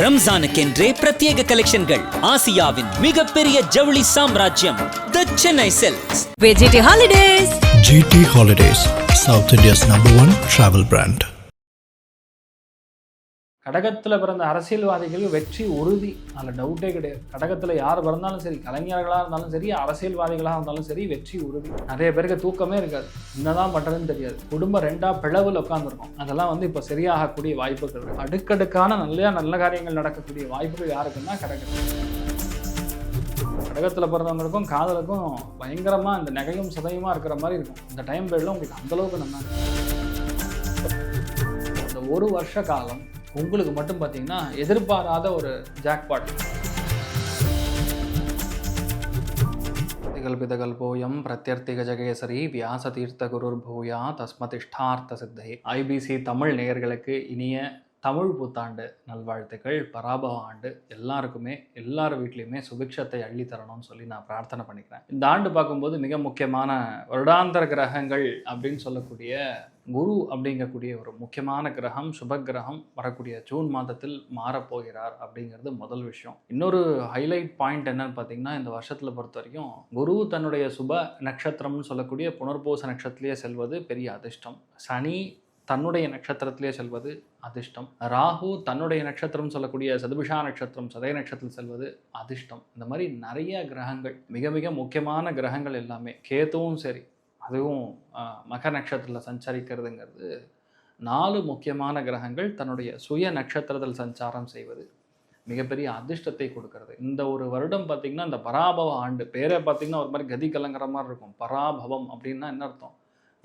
ரம்ஜானுக்கென்றே பிரத்யேக கலெக்ஷன்கள். ஆசியாவின் மிகப்பெரிய ஜவுளி சாம்ராஜ்யம் the Chennai silks. GT Holidays. GT Holidays, South India's #1 travel brand. கடகத்தில் பிறந்த அரசியல்வாதிகள் வெற்றி உறுதி, அதில் டவுட்டே கிடையாது. கடகத்தில் யார் பிறந்தாலும் சரி, கலைஞர்களாக இருந்தாலும் சரி, அரசியல்வாதிகளாக இருந்தாலும் சரி, வெற்றி உறுதி. நிறைய பேருக்கு தூக்கமே இருக்காது, என்னதான் பண்ணுறதுன்னு தெரியாது. குடும்பம் ரெண்டாக பிளவில் உட்காந்துருக்கும். அதெல்லாம் இப்போ சரியாகக்கூடிய வாய்ப்புகள். அடுக்கடுக்கான நல்ல காரியங்கள் நடக்கக்கூடிய வாய்ப்புகள் யாருக்குன்னா கடகத்தில் பிறந்தவங்களுக்கும் காதலுக்கும் பயங்கரமாக இந்த நகையும் சதையுமா இருக்கிற மாதிரி இருக்கும். இந்த டைம் பீரியடில் உங்களுக்கு அந்தளவுக்கு நம்ம இந்த ஒரு வருஷ காலம் உங்களுக்கு மட்டும் பார்த்தீங்கன்னா எதிர்பாராத ஒரு ஜாக்பாட். கல்பிதகல்போயம் பிரத்யர்த்திக ஜகேசரி வியாச தீர்த்த குருர் பூயா தஸ்மதிஷ்டார்த்த சித்தையே. ஐபிசி தமிழ் நேயர்களுக்கு இனிய தமிழ் புத்தாண்டு நல்வாழ்த்துக்கள். பராபவ ஆண்டு எல்லாருக்குமே எல்லார் வீட்லேயுமே சுபிக்ஷத்தை அள்ளி தரணும்னு சொல்லி நான் பிரார்த்தனை பண்ணிக்கிறேன். இந்த ஆண்டு பார்க்கும்போது மிக முக்கியமான வருடாந்தர கிரகங்கள் அப்படின்னு சொல்லக்கூடிய குரு அப்படிங்கக்கூடிய ஒரு முக்கியமான கிரகம், சுப கிரகம் வரக்கூடிய ஜூன் மாதத்தில் மாறப்போகிறார் அப்படிங்கிறது முதல் விஷயம். இன்னொரு ஹைலைட் பாயிண்ட் என்னன்னு பார்த்தீங்கன்னா, இந்த வருஷத்தில் பொறுத்த வரைக்கும் குரு தன்னுடைய சுப நட்சத்திரம்னு சொல்லக்கூடிய புனர்பூச நட்சத்திரத்திலேயே செல்வது பெரிய அதிர்ஷ்டம். சனி தன்னுடைய நட்சத்திரத்திலே செல்வது அதிர்ஷ்டம். ராகு தன்னுடைய நட்சத்திரம் சொல்லக்கூடிய சதுபிஷா நட்சத்திரம் சதய நட்சத்திரத்தில் செல்வது அதிர்ஷ்டம். இந்த மாதிரி நிறைய கிரகங்கள், மிக மிக முக்கியமான கிரகங்கள் எல்லாமே, கேதுவும் சரி, அதுவும் மகர நட்சத்திரத்தில் சஞ்சரிக்கிறதுங்கிறது 4 முக்கியமான கிரகங்கள் தன்னுடைய சுய நட்சத்திரத்தில் சஞ்சாரம் செய்வது மிகப்பெரிய அதிர்ஷ்டத்தை கொடுக்கறது. இந்த ஒரு வருடம் பார்த்திங்கன்னா, இந்த பராபவ ஆண்டு பேரே பார்த்திங்கன்னா ஒரு மாதிரி கதி கலங்குற மாதிரி இருக்கும். பராபவம் அப்படின்னா என்ன அர்த்தம்?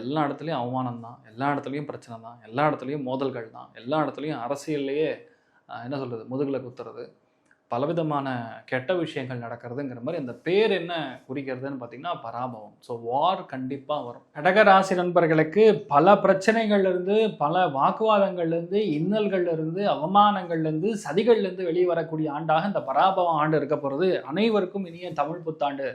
எல்லா இடத்துலையும் அவமானம் தான், எல்லா இடத்துலையும் பிரச்சனை தான், எல்லா இடத்துலையும் மோதல்கள் தான், எல்லா இடத்துலையும் அரசியல்லையே என்ன சொல்கிறது, முதுகில் குத்துறது, பலவிதமான கெட்ட விஷயங்கள் நடக்கிறதுங்கிற மாதிரி அந்த பேர் என்ன குறிக்கிறதுன்னு பார்த்தீங்கன்னா பராபவம். ஸோ வார் கண்டிப்பாக வரும். கடகராசி நண்பர்களுக்கு பல பிரச்சனைகள்லேருந்து, பல வாக்குவாதங்கள்லேருந்து, இன்னல்கள்லேருந்து, அவமானங்கள்லேருந்து, சதிகள்லேருந்து வெளியே வரக்கூடிய ஆண்டாக இந்த பராபவம் ஆண்டு இருக்க போகிறது. அனைவருக்கும் இனிய தமிழ் புத்தாண்டு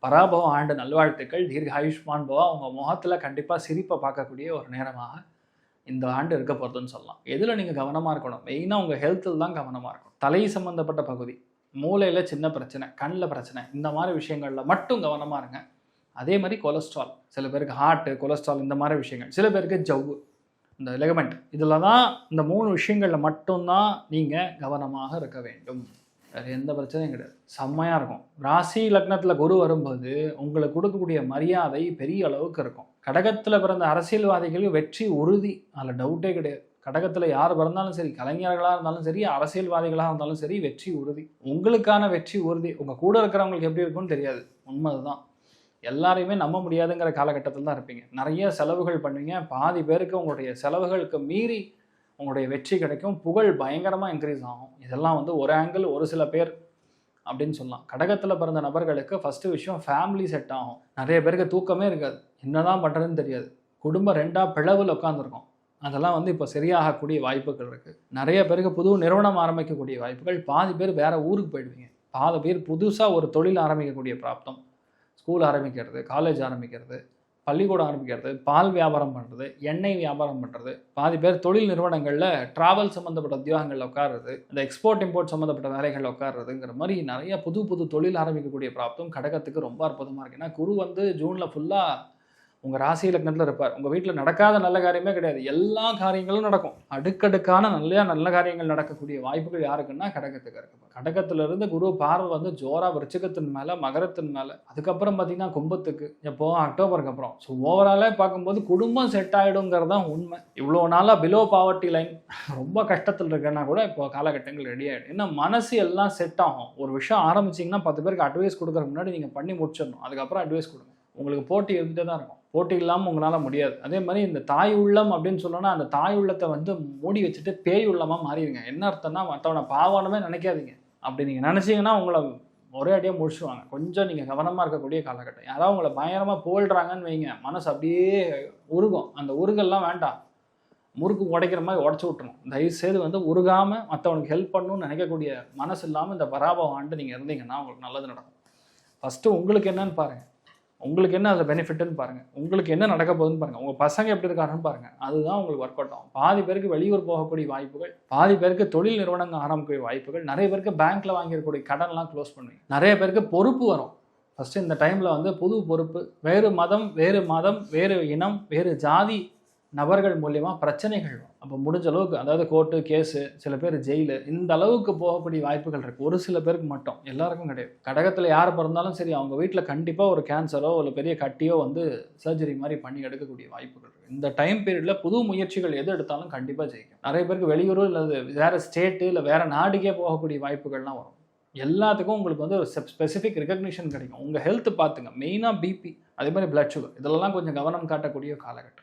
பராபவம் ஆண்டு நல்வாழ்த்துக்கள். தீர்க்க ஆயுஷ்மான் பவா. உங்கள் முகத்தில் கண்டிப்பாக சிரிப்பை பார்க்கக்கூடிய ஒரு நேரமாக இந்த ஆண்டு இருக்க போகிறதுன்னு சொல்லலாம். எதில் நீங்கள் கவனமாக இருக்கணும்? மெயினாக உங்கள் ஹெல்த்தில் தான் கவனமாக இருக்கணும். தலை சம்மந்தப்பட்ட பகுதி, மூளையில் சின்ன பிரச்சனை, கண்ணில் பிரச்சனை, இந்த மாதிரி விஷயங்களில் மட்டும் கவனமாக இருங்க. அதே மாதிரி கொலஸ்ட்ரால், சில பேருக்கு ஹார்ட்டு, கொலஸ்ட்ரால், இந்த மாதிரி விஷயங்கள், சில பேருக்கு ஜவ்வு, இந்த லிகமெண்ட், இதில் தான் இந்த 3 விஷயங்களில் மட்டும்தான் நீங்கள் கவனமாக இருக்க வேண்டும். வேறு எந்த பிரச்சனையும் கிடையாது. செம்மையாக இருக்கும். ராசி லக்னத்தில் குரு வரும்போது உங்களுக்கு கொடுக்கக்கூடிய மரியாதை பெரிய அளவுக்கு இருக்கும். கடகத்தில் பிறந்த அரசியல்வாதிகள் வெற்றி உறுதி, அதில் டவுட்டே கிடையாது. கடகத்தில் யார் பிறந்தாலும் சரி, கலைஞர்களாக இருந்தாலும் சரி, அரசியல்வாதிகளாக இருந்தாலும் சரி, வெற்றி உறுதி. உங்களுக்கான வெற்றி உறுதி. உங்கள் கூட இருக்கிறவங்களுக்கு எப்படி இருக்கும்னு தெரியாது, உண்மை தான். எல்லாரையுமே நம்ப முடியாதுங்கிற காலகட்டத்தில் தான் இருப்பீங்க. நிறைய செலவுகள் பண்ணுவீங்க. பாதி பேருக்கு உங்களுடைய செலவுகளுக்கு மீறி உங்களுடைய வெற்றி கிடைக்கும். புகழ் பயங்கரமாக இன்க்ரீஸ் ஆகும். இதெல்லாம் ஒரு ஆங்கிள், ஒரு சில பேர் அப்படின்னு சொல்லலாம். கடகத்தில் பிறந்த நபர்களுக்கு ஃபஸ்ட்டு விஷயம் ஃபேமிலி செட் ஆகும். நிறைய பேருக்கு தூக்கமே இருக்காது, என்னதான் பண்ணுறதுன்னு தெரியாது. குடும்பம் ரெண்டாக பிளவில் உட்காந்துருக்கும். அதெல்லாம் இப்போ சரியாகக்கூடிய வாய்ப்புகள் இருக்குது. நிறைய பேருக்கு புது நிறுவனம் ஆரம்பிக்கக்கூடிய வாய்ப்புகள். பாதி பேர் வேறு ஊருக்கு போயிடுவீங்க. பாதி பேர் புதுசாக ஒரு தொழில் ஆரம்பிக்கக்கூடிய பிராப்தம். ஸ்கூல் ஆரம்பிக்கிறது, காலேஜ் ஆரம்பிக்கிறது, பள்ளிக்கூடம் ஆரம்பிக்கிறது, பால் வியாபாரம் பண்ணுறது, எண்ணெய் வியாபாரம் பண்ணுறது, பாதி பேர் தொழில் நிறுவனங்களில் ட்ராவல் சம்மந்தப்பட்ட உத்தியோகங்களில் உட்காருறது, இந்த எக்ஸ்போர்ட் இம்போர்ட் சம்மந்தப்பட்ட வேலைகளில் உட்காருறதுங்கிற மாதிரி நிறைய புது தொழில் ஆரம்பிக்கக்கூடிய பிராப்தம் கடகத்துக்கு ரொம்ப அற்புதமாக இருக்குது. ஏன்னா குரு ஜூனில் ஃபுல்லாக உங்கள் ராசி லக்னத்தில் இருப்பார். உங்கள் வீட்டில் நடக்காத நல்ல காரியமே கிடையாது, எல்லா காரியங்களும் நடக்கும். அடுக்கடுக்கான நல்ல காரியங்கள் நடக்கக்கூடிய வாய்ப்புகள் யாருக்குன்னா கடகத்துக்கு இருக்கு. கடகத்திலிருந்து குரு பார்வை ஜோரா விருச்சிகத்தின் மேலே, மகரத்தின் மேலே, அதுக்கப்புறம் பார்த்தீங்கன்னா கும்பத்துக்கு எப்போ அக்டோபருக்கு அப்புறம். ஸோ ஓவராலே பார்க்கும்போது குடும்பம் செட் ஆகிடுங்கிறது தான் உண்மை. இவ்வளோ நாளாக பிலோ பாவர்ட்டி லைன் ரொம்ப கஷ்டத்தில் இருக்கேன்னா கூட இப்போ காலகட்டங்கள் ரெடி ஆகிடும். ஏன்னா மனசு எல்லாம் செட் ஆகும். ஒரு விஷயம் ஆரம்பிச்சிங்கன்னா 10 பேருக்கு அட்வைஸ் கொடுக்குறதுக்கு முன்னாடி நீங்கள் பண்ணி முடிச்சிடணும். அதுக்கப்புறம் அட்வைஸ் கொடுங்க. உங்களுக்கு போட்டி இருந்துகிட்டே தான் இருக்கும். போட்டி இல்லாமல் உங்களால் முடியாது. அதே மாதிரி இந்த தாய் உள்ளம் அப்படின்னு சொல்லணும்னா, அந்த தாய் உள்ளத்தை மூடி வச்சுட்டு பேய் உள்ளமாக மாறிடுங்க. என்ன அர்த்தம்னா, மற்றவனை பாவானமே நினைக்காதீங்க. அப்படி நீங்கள் நினச்சிங்கன்னா உங்களை ஒரே அடியாக முடிச்சுடுவாங்க. கொஞ்சம் நீங்கள் கவனமாக இருக்கக்கூடிய காலகட்டம். யாராவது உங்களை பயங்கரமாக புகழ்கிறாங்கன்னு வைங்க, மனசு அப்படியே உருகும். அந்த உருகெல்லாம் வேண்டாம், முறுக்கு உடைக்கிற மாதிரி உடச்சி விட்டுணும். தயவுசெய்து உருகாமல் மற்றவனுக்கு ஹெல்ப் பண்ணணும்னு நினைக்கக்கூடிய மனசு இல்லாமல் இந்த பராபவ ஆண்டு நீங்கள் இருந்தீங்கன்னா உங்களுக்கு நல்லது நடக்கும். ஃபஸ்ட்டு உங்களுக்கு என்னன்னு பாருங்கள். உங்களுக்கு என்ன அதில் பெனிஃபிட்னு பாருங்கள், உங்களுக்கு என்ன நடக்க போகுதுன்னு பாருங்கள், உங்கள் பசங்க எப்படி இருக்காருன்னு பாருங்கள். அதுதான் உங்களுக்கு ஒர்க் அவுட் ஆகும். பாதி பேருக்கு வெளியூர் போகக்கூடிய வாய்ப்புகள், பாதி பேருக்கு தொழில் நிறுவனங்கள் ஆரம்பிக்கக்கூடிய வாய்ப்புகள், நிறைய பேருக்கு பேங்க்கில் வாங்கியிருக்கக்கூடிய கடன்லாம் க்ளோஸ் பண்ணுவீங்க. நிறைய பேருக்கு பொறுப்பு வரும். ஃபஸ்ட்டு இந்த டைமில் வந்து புது பொறுப்பு, வேறு மதம் வேறு இனம் வேறு ஜாதி நபர்கள் மூலியமாக பிரச்சனைகள் வரும். அப்போ முடிஞ்ச அளவுக்கு, அதாவது கோர்ட்டு கேஸு, சில பேர் ஜெயிலு, இந்த அளவுக்கு போகக்கூடிய வாய்ப்புகள் இருக்குது. ஒரு சில பேருக்கு மட்டும், எல்லாருக்கும் கிடையாது. கடகத்தில் யார் பிறந்தாலும் சரி, அவங்க வீட்டில் கண்டிப்பாக ஒரு கேன்சரோ ஒரு பெரிய கட்டியோ வந்து சர்ஜரி மாதிரி பண்ணி எடுக்கக்கூடிய வாய்ப்புகள் இருக்குது. இந்த டைம் பீரியடில் புது முயற்சிகள் எது எடுத்தாலும் கண்டிப்பாக ஜெயிக்கும். நிறைய பேருக்கு வெளியூர் இல்லை வேறு ஸ்டேட்டு இல்லை வேறு நாடுக்கே போகக்கூடிய வாய்ப்புகள்லாம் வரும். எல்லாத்துக்கும் உங்களுக்கு வந்து ஒரு ஸ்பெசிஃபிக் ரெகக்னிஷன் கிடைக்கும். உங்கள் ஹெல்த் பார்த்துங்க, மெயினாக பிபி, அதே மாதிரி பிளட் சுகர், இதெல்லாம் கொஞ்சம் கவனம் காட்டக்கூடிய காலகட்டம்.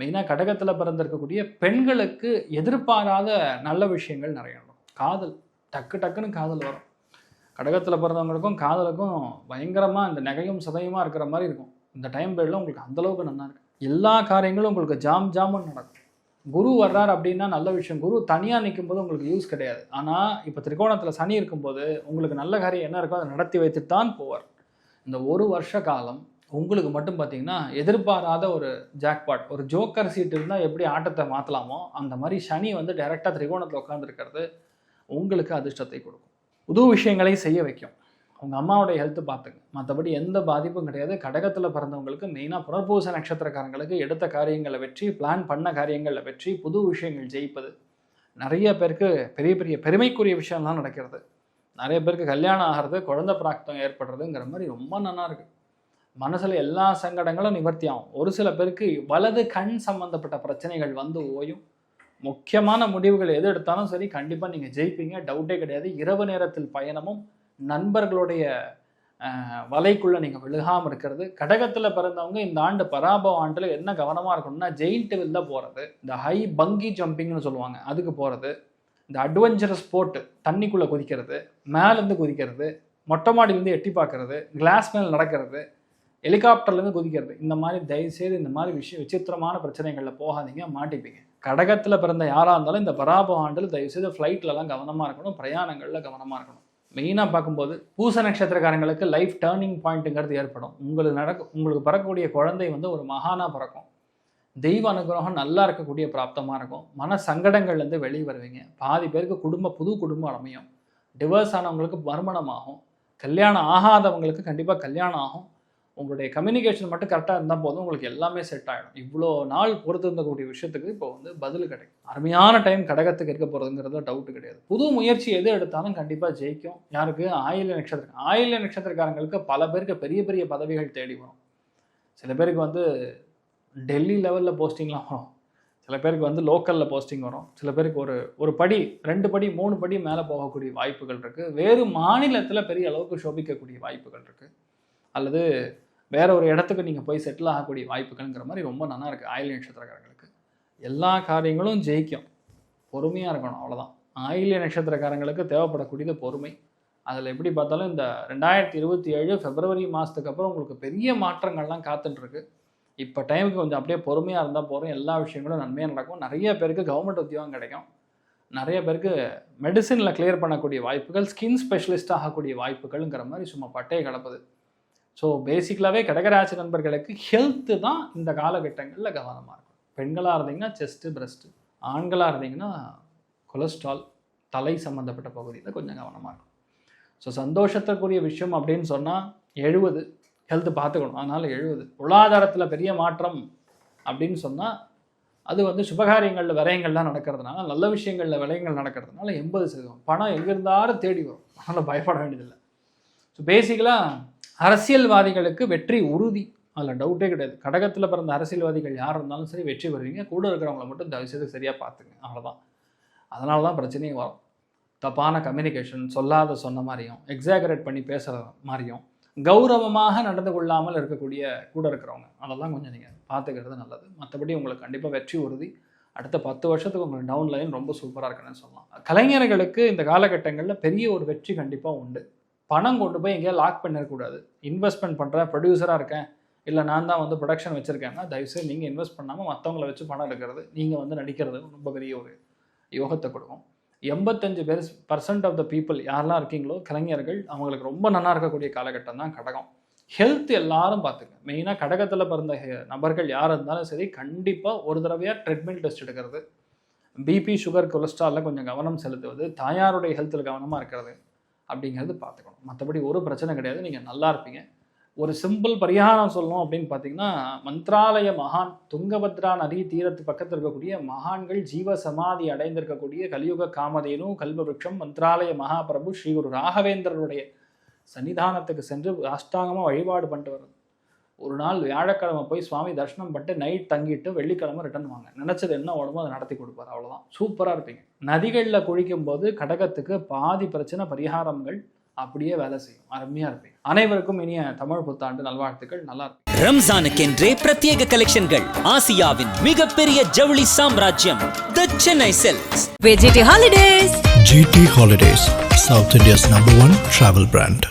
மெயினாக கடகத்தில் பிறந்திருக்கக்கூடிய பெண்களுக்கு எதிர்பாராத நல்ல விஷயங்கள் நிறைய வரும். காதல், டக்குன்னு காதல் வரும். கடகத்தில் பிறந்தவங்களுக்கும் காதலுக்கும் பயங்கரமாக இந்த நகையும் சதயமாக இருக்கிற மாதிரி இருக்கும். இந்த டைம் பீரியடில் உங்களுக்கு அந்தளவுக்கு நல்லா இருக்கும். எல்லா காரியங்களும் உங்களுக்கு ஜாமுன்னு நடக்கும். குரு வர்றார் அப்படின்னா நல்ல விஷயம். குரு தனியாக நிற்கும் போது உங்களுக்கு யூஸ் கிடையாது. ஆனால் இப்போ திரிகோணத்தில் சனி இருக்கும்போது உங்களுக்கு நல்ல காரியம் என்ன இருக்கோ அதை நடத்தி வைத்துட்டு தான் போவார். இந்த ஒரு வருஷ காலம் உங்களுக்கு மட்டும் பார்த்தீங்கன்னா எதிர்பாராத ஒரு ஜாக்பாட், ஒரு ஜோக்கர் சீட் இருந்தால் எப்படி ஆட்டத்தை மாற்றலாமோ அந்த மாதிரி சனி வந்து டைரெக்டாக திரிகோணத்தில் உட்காந்துருக்கிறது உங்களுக்கு அதிர்ஷ்டத்தை கொடுக்கும். புது விஷயங்களை செய்ய வைக்கும். உங்கள் அம்மாவுடைய ஹெல்த்து பார்த்துங்க, மற்றபடி எந்த பாதிப்பும் கிடையாது. கடகத்தில் பிறந்தவங்களுக்கு மெயினாக புனர்பூச நட்சத்திரக்காரங்களுக்கு எடுத்த காரியங்களை வெற்றி, பிளான் பண்ண காரியங்களில் வெற்றி, புது விஷயங்கள் ஜெயிப்பது. நிறைய பேருக்கு பெரிய பெரிய பெருமைக்குரிய விஷயம்லாம் நடக்கிறது. நிறைய பேருக்கு கல்யாணம் ஆகிறது, குழந்தை பிராப்தம் ஏற்படுறதுங்கிற மாதிரி ரொம்ப நல்லா இருக்குது. மனசில் எல்லா சங்கடங்களும் நிவர்த்தி ஆகும். ஒரு சில பேருக்கு வலது கண் சம்பந்தப்பட்ட பிரச்சனைகள் வந்து ஓயும். முக்கியமான முடிவுகள் எது எடுத்தாலும் சரி கண்டிப்பாக நீங்கள் ஜெயிப்பீங்க, டவுட்டே கிடையாது. இரவு நேரத்தில் பயணமும் நண்பர்களுடைய வலைக்குள்ளே நீங்கள் விழுகாமல் இருக்கிறது. கடகத்தில் பிறந்தவங்க இந்த ஆண்டு பராபவ ஆண்டில் என்ன கவனமாக இருக்கணும்னா, ஜெயிண்ட் வில்ல போகிறது, இந்த ஹை பங்கி ஜம்பிங்னு சொல்லுவாங்க அதுக்கு போகிறது, இந்த அட்வென்ச்சரஸ் ஸ்போர்ட் தண்ணிக்குள்ளே குதிக்கிறது, மேலேருந்து குதிக்கிறது, மொட்டை மாடியிலேருந்து எட்டி பார்க்கறது, கிளாஸ் மேல் நடக்கிறது, ஹெலிகாப்டர்லேருந்து குதிக்கிறது, இந்த மாதிரி தயவுசெய்து இந்த மாதிரி விசித்திரமான பிரச்சனைகளில் போகாதீங்க, மாட்டிப்பீங்க. கடகத்தில் பிறந்த யாராக இருந்தாலும் இந்த பராபவ ஆண்டில் தயவுசெய்து ஃப்ளைட்லலாம் கவனமாக இருக்கணும், பிரயாணங்களில் கவனமாக இருக்கணும். மெயினாக பார்க்கும்போது பூச நட்சத்திரக்காரங்களுக்கு லைஃப் டேர்னிங் பாயிண்ட்டுங்கிறது ஏற்படும். உங்களுக்கு பிறக்கக்கூடிய குழந்தை வந்து ஒரு மகானாக பிறக்கும். தெய்வ அனுகிரகம் நல்லா இருக்கக்கூடிய பிராப்தமாக இருக்கும். மன சங்கடங்கள்லேருந்து வெளியே வருவீங்க. பாதி பேருக்கு புது குடும்பம் அமையும். டிவர்ஸ் ஆனவங்களுக்கு மறுமணம் ஆகும். கல்யாணம் ஆகாதவங்களுக்கு கண்டிப்பாக கல்யாணம் ஆகும். உங்களுடைய கம்யூனிகேஷன் மட்டும் கரெக்டாக இருந்தால் போதும், உங்களுக்கு எல்லாமே செட் ஆகிடும். இவ்வளோ நாள் பொறுத்து இருந்தக்கூடிய விஷயத்துக்கு இப்போ வந்து பதில் கிடைக்கும். அருமையான டைம் கடகத்துக்கு இருக்க போகிறதுங்கிறதுல டவுட்டு கிடையாது. புது முயற்சி எது எடுத்தாலும் கண்டிப்பாக ஜெயிக்கும். யாருக்கு? ஆயில்ய நட்சத்திரக்காரங்களுக்கு பல பேருக்கு பெரிய பெரிய பதவிகள் தேடி வரும். சில பேருக்கு வந்து டெல்லி லெவலில் போஸ்டிங்லாம் வரும். சில பேருக்கு வந்து லோக்கலில் போஸ்டிங் வரும். சில பேருக்கு ஒரு படி 2 படி 3 படி மேலே போகக்கூடிய வாய்ப்புகள் இருக்குது. வேறு மாநிலத்தில் பெரிய அளவுக்கு சோபிக்கக்கூடிய வாய்ப்புகள் இருக்குது. அல்லது வேற ஒரு இடத்துக்கு நீங்கள் போய் செட்டில் ஆகக்கூடிய வாய்ப்புகள்ங்கிற மாதிரி ரொம்ப நல்லா இருக்குது. ஆயில்ய நட்சத்திரக்காரங்களுக்கு எல்லா காரியங்களும் ஜெயிக்கும். பொறுமையாக இருக்கணும், அவ்வளோதான். ஆயில்ய நட்சத்திரக்காரங்களுக்கு தேவைப்படக்கூடியது பொறுமை. அதில் எப்படி பார்த்தாலும் இந்த 2027 பிப்ரவரி மாதத்துக்கு அப்புறம் உங்களுக்கு பெரிய மாற்றங்கள்லாம் காத்துட்ருக்கு. இப்போ டைமுக்கு கொஞ்சம் அப்படியே பொறுமையாக இருந்தால் போகிறோம், எல்லா விஷயங்களும் நன்மையாக நடக்கும். நிறைய பேருக்கு கவர்மெண்ட் உத்தியோகம் கிடைக்கும். நிறைய பேருக்கு மெடிசினில் கிளியர் பண்ணக்கூடிய வாய்ப்புகள், ஸ்கின் ஸ்பெஷலிஸ்ட் ஆகக்கூடிய வாய்ப்புகள்ங்கிற மாதிரி சும்மா பட்டையை கலப்புது. ஸோ பேசிக்கலாகவே கடகராசி நண்பர்களுக்கு ஹெல்த்து தான் இந்த காலகட்டங்களில் கவனமாக இருக்கும். பெண்களாக இருந்தீங்கன்னா செஸ்ட்டு, பிரஸ்ட்டு, ஆண்களாக இருந்தீங்கன்னா கொலஸ்ட்ரால், தலை சம்மந்தப்பட்ட பகுதியில் கொஞ்சம் கவனமாக இருக்கும். ஸோ சந்தோஷத்துக்குரிய விஷயம் அப்படின்னு சொன்னால் 70 ஹெல்த்து பார்த்துக்கணும். அதனால் 70. பொருளாதாரத்தில் பெரிய மாற்றம் அப்படின்னு சொன்னால் அது வந்து சுபகாரியங்களில் விரயங்கள்லாம் நடக்கிறதுனால, நல்ல விஷயங்களில் விரயங்கள் நடக்கிறதுனால 80%. பணம் எங்கே இருந்தாலும் தேடி வரும், அதனால் பயப்பட வேண்டியதில்லை. ஸோ பேசிக்கலாக அரசியல்வாதிகளுக்கு வெற்றி உறுதி, அதில் டவுட்டே கிடையாது. கடகத்தில் பிறந்த அரசியல்வாதிகள் யார் இருந்தாலும் சரி வெற்றி பெறுவீங்க. கூட இருக்கிறவங்கள மட்டும் தயவுசெய்து சரியாக பார்த்துங்க, அவ்வளோதான். அதனால தான் பிரச்சனையும் வரும். தப்பான கம்யூனிகேஷன், சொன்ன மாதிரியும் எக்ஸாகரேட் பண்ணி பேசுகிற மாதிரியும் கௌரவமாக நடந்து கொள்ளாமல் இருக்கக்கூடிய கூட இருக்கிறவங்க, அதெல்லாம் கொஞ்சம் நீங்கள் பார்த்துக்கிறது நல்லது. மற்றபடி உங்களுக்கு கண்டிப்பாக வெற்றி உறுதி. அடுத்த 10 வருஷத்துக்கு உங்களுக்கு டவுன் லைன் ரொம்ப சூப்பராக இருக்குன்னு சொல்லலாம். கலைஞர்களுக்கு இந்த காலகட்டங்களில் பெரிய ஒரு வெற்றி கண்டிப்பாக உண்டு. பணம் கொண்டு போய் எங்கேயா லாக் பண்ணிடக்கூடாது. இன்வெஸ்ட்மெண்ட் பண்ணுற ப்ரொடியூசராக இருக்கேன், இல்லை நான் தான் வந்து ப்ரொடக்ஷன் வச்சுருக்கேன்னா தயவுசெய்து நீங்கள் இன்வெஸ்ட் பண்ணாமல் மற்றவங்களை வச்சு பணம் எடுக்கிறது, நீங்கள் வந்து நடிக்கிறது ரொம்ப பெரிய ஒரு யோகத்தை கொடுக்கும். 85% ஆஃப் த பீப்புள் யாரெல்லாம் இருக்கீங்களோ கலைஞர்கள், அவங்களுக்கு ரொம்ப நல்லா இருக்கக்கூடிய காலகட்டம் தான் கடகம். ஹெல்த் எல்லாரும் பார்த்துங்க. மெயினாக கடகத்தில் பிறந்த நபர்கள் யார் இருந்தாலும் சரி, கண்டிப்பாக ஒரு தடவையாக ட்ரெட்மில் டெஸ்ட் எடுக்கிறது, பிபி, சுகர், கொலஸ்ட்ராலில் கொஞ்சம் கவனம் செலுத்துவது, தாயாருடைய ஹெல்த்தில் கவனமாக இருக்கிறது அப்படிங்கிறது பார்த்துக்கணும். மற்றபடி ஒரு பிரச்சனை கிடையாது, நீங்கள் நல்லா இருப்பீங்க. ஒரு சிம்பிள் பரிகாரம் சொல்லணும் அப்படின்னு பார்த்தீங்கன்னா, மந்த்ராலய மகான் துங்கபத்ரா நதி தீரத்து பக்கத்தில் இருக்கக்கூடிய மகான்கள் ஜீவ சமாதி அடைந்திருக்கக்கூடிய கலியுக காமதேனு கல்பவருஷம் மந்த்ராலய மகாபிரபு ஸ்ரீ குரு ராகவேந்திரருடைய சன்னிதானத்துக்கு சென்று அஷ்டாங்கமாக வழிபாடு பண்ணிட்டு வருது. ஒரு நாள் வியாழக்கிழமை போய் சுவாமி தரிசனம் பண்ணிட்டு நைட் தங்கிட்டு வெள்ளிக்கிழமை ரிட்டர்ன் வாங்க. நினச்சது என்ன உடம்போ அதை நடத்தி கொடுப்பார். அவ்வளோதான், சூப்பராக இருப்பீங்க. நதிகளில் குளிக்கும் போது கடகத்துக்கு பாதி பிரச்சனை பரிகாரங்கள் அப்படியே வேலை செய்யும். அருமையாக இருப்பீங்க. அனைவருக்கும் இனிய தமிழ் புத்தாண்டு நல்வாழ்த்துக்கள். நல்லா இருக்கும். ரம்ஜானுக்கென்றே பிரத்யேக கலெக்ஷன்கள். ஆசியாவின் மிகப்பெரிய ஜவுளி சாம்ராஜ்யம் the Chennai silks. VGT Holidays. GT Holidays, South India's #1 travel brand.